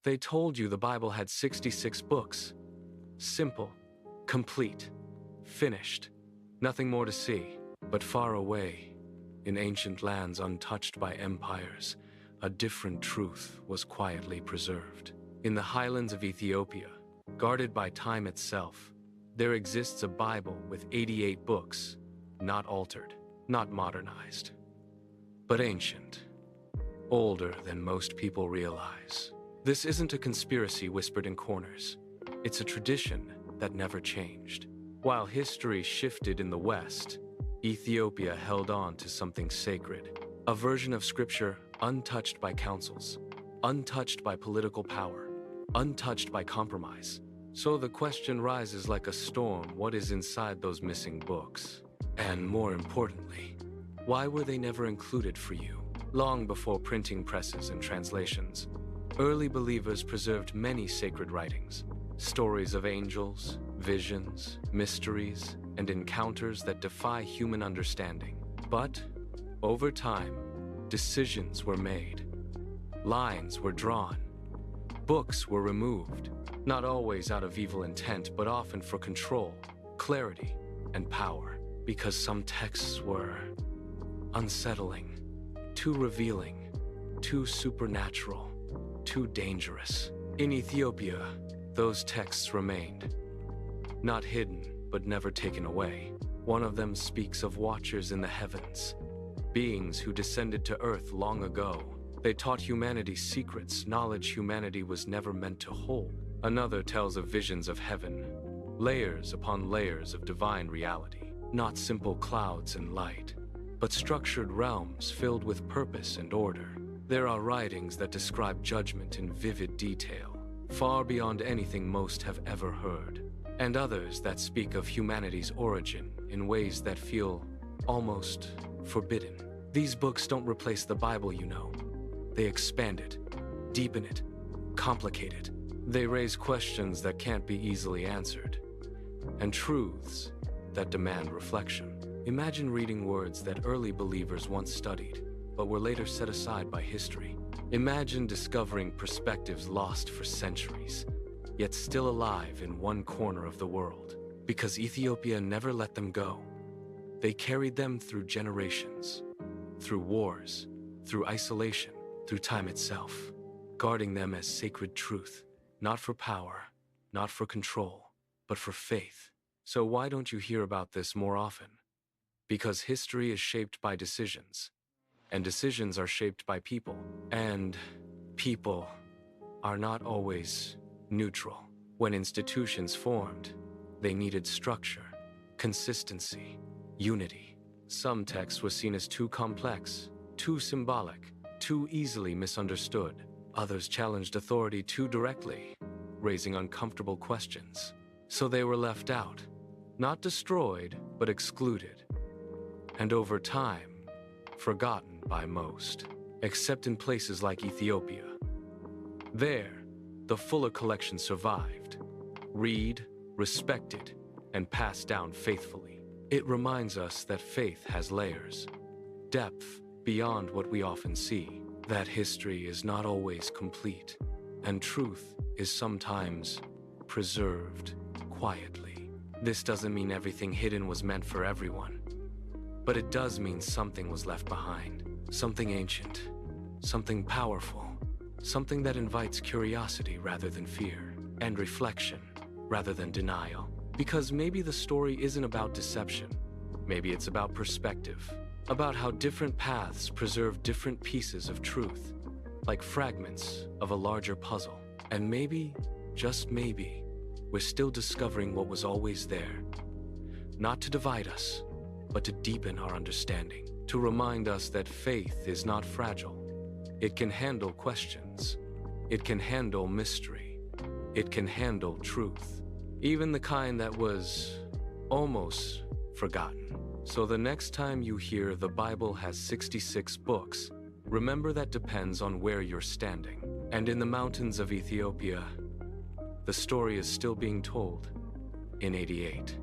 They told you the Bible had 66 books. Simple, complete, finished, nothing more to see. But far away, in ancient lands untouched by empires, a different truth was quietly preserved. In the highlands of Ethiopia, guarded by time itself, there exists a Bible with 88 books, not altered, not modernized, but ancient, older than most people realize. This isn't a conspiracy whispered in corners. It's a tradition that never changed. While history shifted in the West, Ethiopia held on to something sacred, a version of scripture untouched by councils, untouched by political power, untouched by compromise. So the question rises like a storm: what is inside those missing books? And more importantly, why were they never included for you? Long before printing presses and translations, early believers preserved many sacred writings, stories of angels, visions, mysteries, and encounters that defy human understanding. But over time, decisions were made, lines were drawn, books were removed, not always out of evil intent, but often for control, clarity, and power, because some texts were unsettling, too revealing, too supernatural, too dangerous. In Ethiopia, those texts remained, not hidden, but never taken away. One of them speaks of watchers in the heavens, beings who descended to earth long ago. They taught humanity secrets, knowledge humanity was never meant to hold. Another tells of visions of heaven, layers upon layers of divine reality, not simple clouds and light, but structured realms filled with purpose and order. There are writings that describe judgment in vivid detail, far beyond anything most have ever heard, and others that speak of humanity's origin in ways that feel almost forbidden. These books don't replace the Bible, you know. They expand it, deepen it, complicate it. They raise questions that can't be easily answered, and truths that demand reflection. Imagine reading words that early believers once studied, but were later set aside by history. Imagine discovering perspectives lost for centuries, yet still alive in one corner of the world, because Ethiopia never let them go. They carried them through generations, through wars, through isolation, through time itself, guarding them as sacred truth, not for power, not for control, but for faith. So why don't you hear about this more often? Because history is shaped by decisions, and decisions are shaped by people, and people are not always neutral. When institutions formed, they needed structure, consistency, unity. Some texts were seen as too complex, too symbolic, too easily misunderstood. Others challenged authority too directly, raising uncomfortable questions. So they were left out, not destroyed, but excluded. And over time, forgotten by most, except in places like Ethiopia. There, the fuller collection survived, read, respected, and passed down faithfully. It reminds us that faith has layers, depth beyond what we often see, that history is not always complete, and truth is sometimes preserved quietly. This doesn't mean everything hidden was meant for everyone, but it does mean something was left behind, something ancient, something powerful, something that invites curiosity rather than fear, and reflection rather than denial. Because maybe the story isn't about deception, maybe it's about perspective, about how different paths preserve different pieces of truth, like fragments of a larger puzzle. And maybe, just maybe, we're still discovering what was always there, not to divide us, but to deepen our understanding, to remind us that faith is not fragile. It can handle questions. It can handle mystery. It can handle truth, even the kind that was almost forgotten. So the next time you hear the Bible has 66 books, remember that depends on where you're standing. And in the mountains of Ethiopia, the story is still being told in 88.